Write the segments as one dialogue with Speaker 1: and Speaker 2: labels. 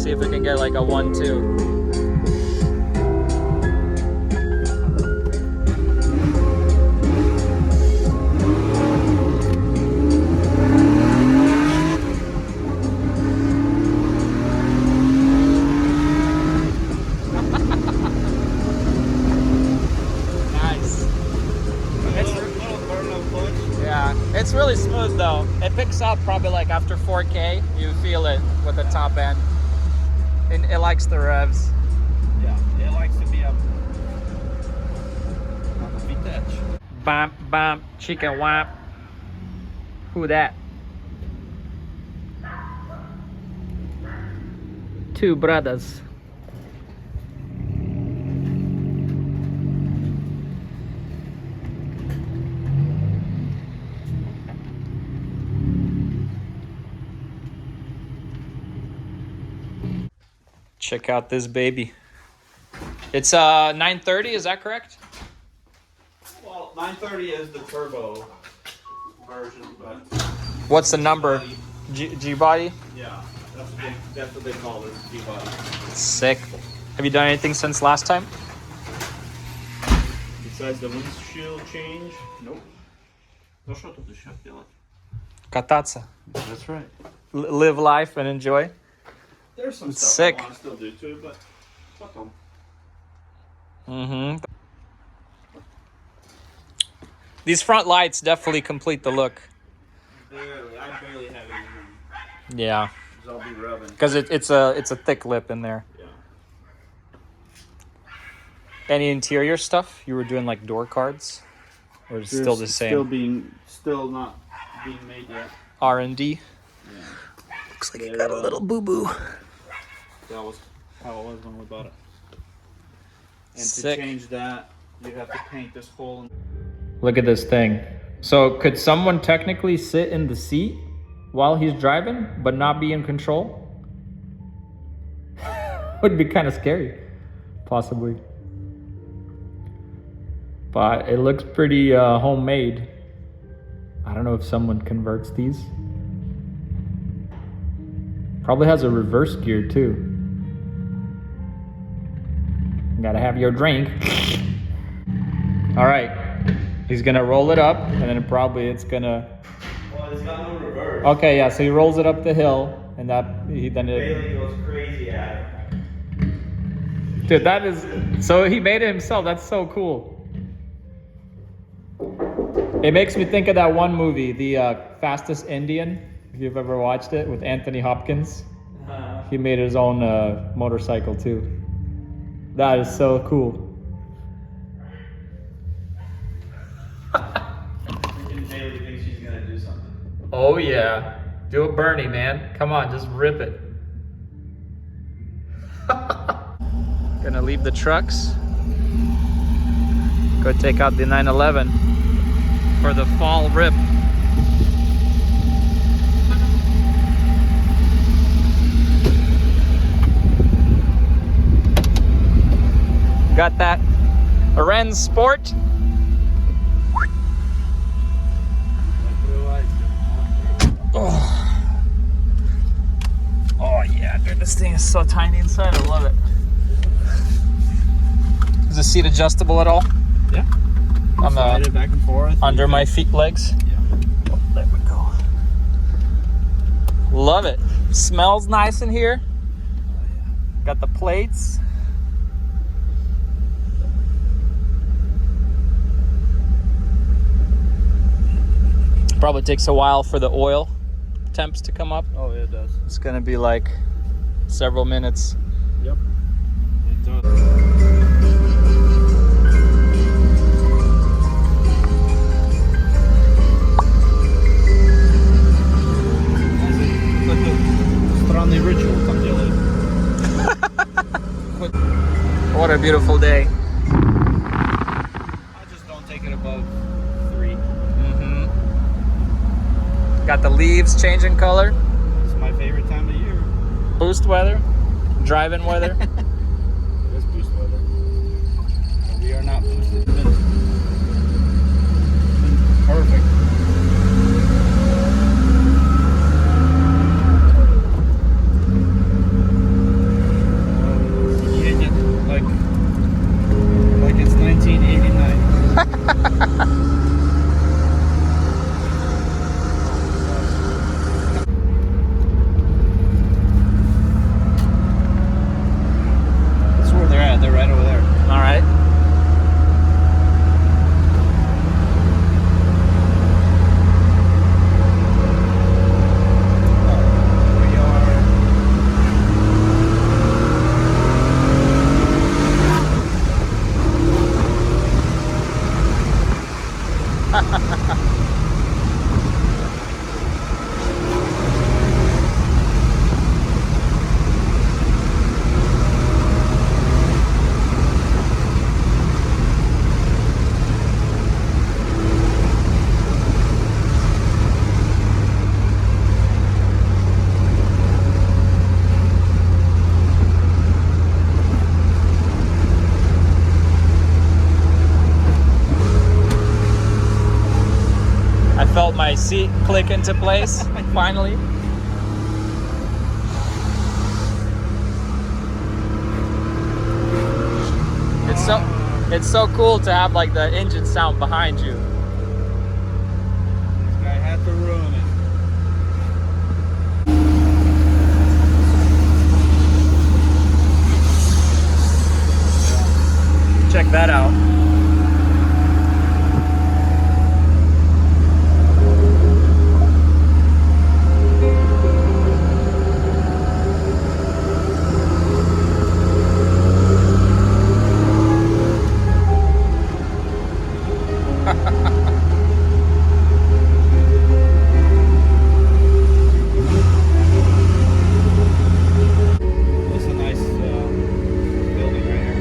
Speaker 1: see if we can get like a 1-2. It's really smooth though. It picks up probably like after 4K. You feel it with the top end. And it likes the revs.
Speaker 2: Yeah, it likes to be up on the feet edge.
Speaker 1: Bump, bump, chicken whop. Who that? Two brothers. Check out this baby. It's 930, is that correct?
Speaker 2: Well, 930 is the turbo version, but
Speaker 1: what's the number? G-body?
Speaker 2: Yeah, that's what they call it, G-body.
Speaker 1: Sick. Have you done anything since last time?
Speaker 2: Besides the windshield change? Nope. No что тут еще делать?
Speaker 1: Кататься.
Speaker 2: That's right.
Speaker 1: Live life and enjoy.
Speaker 2: There's some stuff
Speaker 1: Sick.
Speaker 2: I want to still do to it, but потом.
Speaker 1: These front lights definitely complete the look.
Speaker 2: Barely. I barely have it in.
Speaker 1: Yeah.
Speaker 2: Because I'll be rubbing.
Speaker 1: Because it's a thick lip in there.
Speaker 2: Yeah.
Speaker 1: Any interior stuff? You were doing like door cards? Or is it still the same?
Speaker 2: Still not being made yet.
Speaker 1: R&D?
Speaker 2: Yeah.
Speaker 1: Looks like it got a little boo-boo.
Speaker 2: That was how it was when we bought it. And
Speaker 1: Sick.
Speaker 2: to change that, you have to paint this hole.
Speaker 1: Look at this thing. So could someone technically sit in the seat while he's driving, but not be in control? Would be kind of scary, possibly. But it looks pretty homemade. I don't know if someone converts these. Probably has a reverse gear too. Gotta have your drink. All right, he's gonna roll it up, and then probably it's gonna.
Speaker 2: Well, it's got no reverse.
Speaker 1: Okay, yeah. So he rolls it up the hill, and then
Speaker 2: Bailey goes crazy at it.
Speaker 1: Dude, that is so. He made it himself. That's so cool. It makes me think of that one movie, The Fastest Indian. If you've ever watched it with Anthony Hopkins, he made his own motorcycle too. That is so cool.
Speaker 2: Bailey thinks she's gonna do something.
Speaker 1: Oh yeah, do it, Bernie, man. Come on, just rip it. Gonna leave the trucks. Go take out the 911 for the fall rip. Got that Arenz Sport. Oh yeah, dude, this thing is so tiny inside. I love it. Is the seat adjustable at all?
Speaker 2: Yeah.
Speaker 1: On
Speaker 2: Slide
Speaker 1: the
Speaker 2: it back and forth.
Speaker 1: under my feet legs.
Speaker 2: Yeah.
Speaker 1: Oh, there we go. Love it. Smells nice in here. Got the plates. Probably takes a while for the oil temps to come up.
Speaker 2: Oh, yeah, it does.
Speaker 1: It's gonna be like several minutes.
Speaker 2: Yep. It does. Странный ritual там делают.
Speaker 1: What a beautiful day.
Speaker 2: I just don't take it above 3.
Speaker 1: Got the leaves changing color.
Speaker 2: It's my favorite time of year.
Speaker 1: Boost weather. Driving weather.
Speaker 2: It's boost weather. And we are not boosted. Perfect.
Speaker 1: seat click into place finally. It's so cool to have like the engine sound behind you.
Speaker 2: This guy had to ruin it.
Speaker 1: Check that out.
Speaker 2: This is a nice building right here.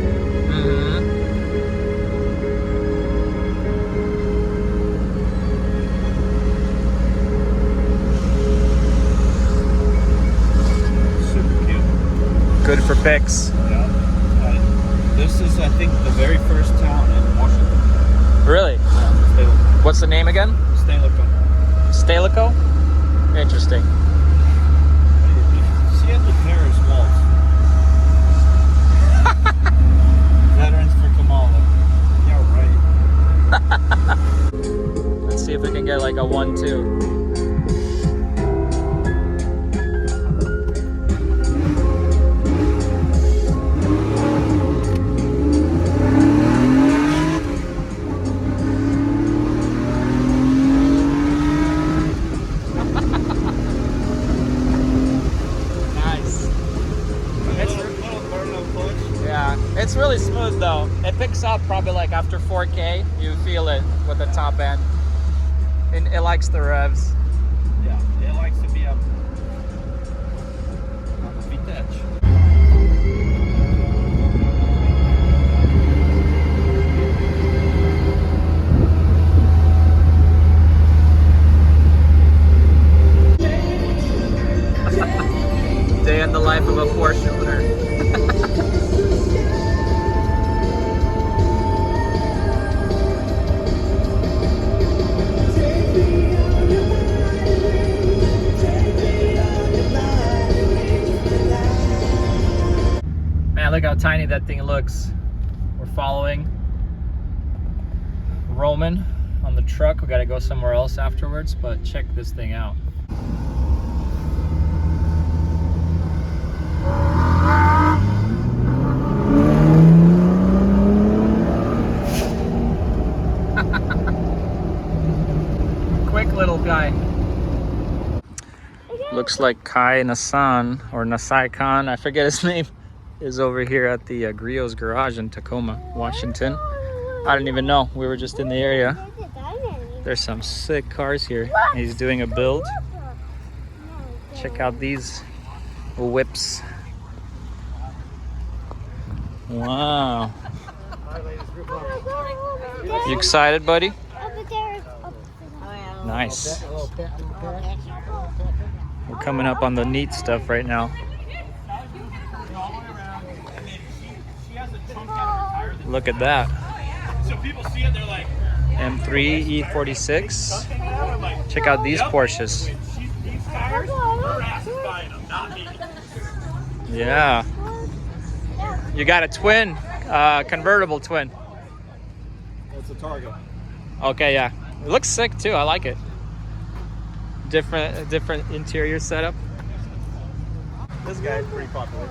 Speaker 2: Super cute.
Speaker 1: Good for pics.
Speaker 2: Yeah. This is, I think, the very first town in Washington.
Speaker 1: Really?
Speaker 2: Yeah,
Speaker 1: What's the name again?
Speaker 2: Stalico.
Speaker 1: Stalico? Interesting.
Speaker 2: See at the Paris walls. Veterans for Kamala. Yeah, right.
Speaker 1: Let's see if we can get like a 1-2. It's really smooth though. It picks up probably like after 4K. You feel it with the top end. And it likes the revs.
Speaker 2: Yeah, it likes to be up on the feet edge.
Speaker 1: Day in the life of a Porsche owner. Man, look how tiny that thing looks. We're following Roman on the truck. We gotta go somewhere else afterwards, but check this thing out. Quick little guy. Looks like Kai Nassan or Nasai Khan, I forget his name, is over here at the Griot's garage in Tacoma, Washington. I don't even know. We were just in the area. There's some sick cars here. He's doing a build. Check out these whips. Wow. You excited, buddy? Nice. We're coming up on the neat stuff right now. Look at that.
Speaker 2: So people see it, they're like,
Speaker 1: M3 E46. Check out these Porsches.
Speaker 2: these tires, her ass is buying them, not me.
Speaker 1: Yeah. You got a twin, convertible twin.
Speaker 2: That's a Target.
Speaker 1: Okay, yeah. It looks sick too. I like it. Different interior setup.
Speaker 2: This guy's pretty popular.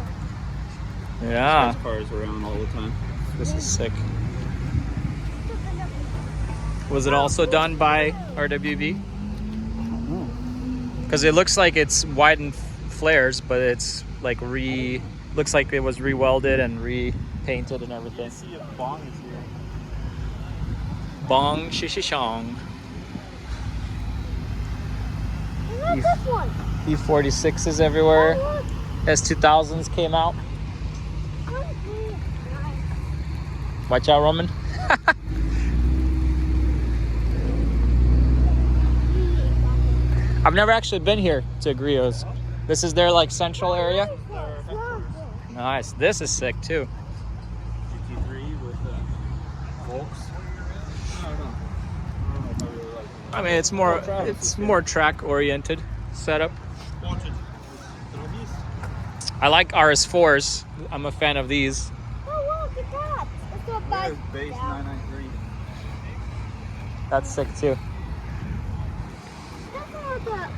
Speaker 1: Yeah.
Speaker 2: His cars around all the time.
Speaker 1: This is sick. Was it also done by RWB? Because it looks like it's widened flares, but it's like looks like it was re-welded and repainted and everything.
Speaker 2: See if Bong is here.
Speaker 1: Bong shishishong.
Speaker 3: Look at this one.
Speaker 1: E46s everywhere. S2000s came out. Watch out, Roman. I've never actually been here to Griot's. This is their like central area. Nice. This is sick too.
Speaker 2: GT3 with Volks. I don't know. I don't know if I really like them.
Speaker 1: I mean, it's more track oriented setup.
Speaker 2: Porsche.
Speaker 1: I like RS4s. I'm a fan of these.
Speaker 3: Oh, look at that. It's a bus.
Speaker 2: Base 993.
Speaker 1: That's sick too.
Speaker 3: That's all the,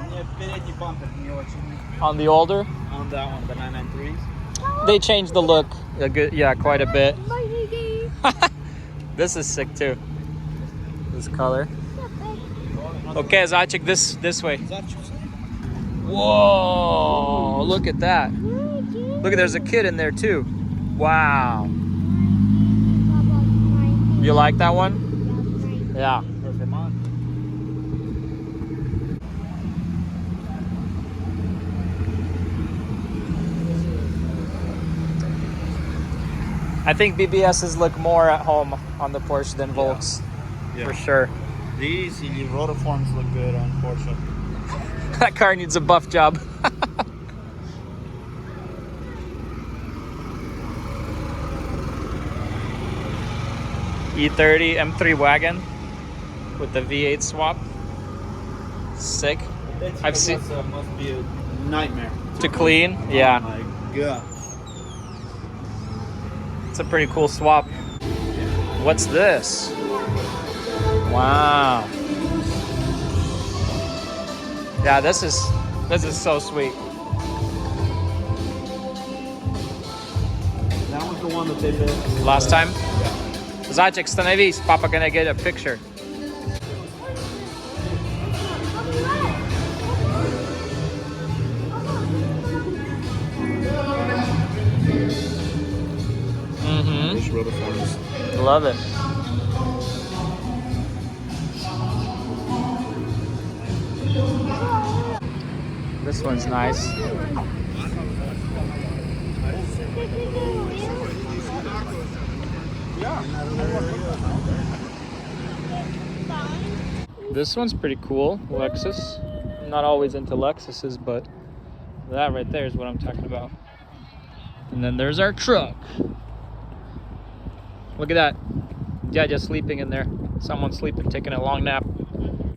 Speaker 2: Мне передний бампер не очень.
Speaker 1: On the older,
Speaker 2: On that one, the 993s.
Speaker 1: they changed the look. Yeah, quite a bit.
Speaker 3: Mighty Day.
Speaker 1: This is sick too. This color. Okay, Zachik, this way. Whoa! Look at that. Look at there's a kid in there too. Wow. You like that one? Yeah. I think BBSs look more at home on the Porsche than Volks,
Speaker 2: Yeah.
Speaker 1: for sure.
Speaker 2: These rotiforms look good on Porsche.
Speaker 1: That car needs a buff job. E30 M3 wagon with the V8 swap. Sick. I've seen
Speaker 2: Must be a nightmare
Speaker 1: to clean. Yeah,
Speaker 2: Oh my god.
Speaker 1: it's a pretty cool swap. What's this? Wow. Yeah, this is so sweet.
Speaker 2: That was the one that they did
Speaker 1: Last time? Zachik, становись, Papa gonna get a picture. Mm-hmm.
Speaker 2: rotiforms.
Speaker 1: Love it. This one's nice. This one's pretty cool, Lexus. I'm not always into Lexuses, but that right there is what I'm talking about. And then there's our truck. Look at that. Yeah, just sleeping in there. Someone's sleeping, taking a long nap.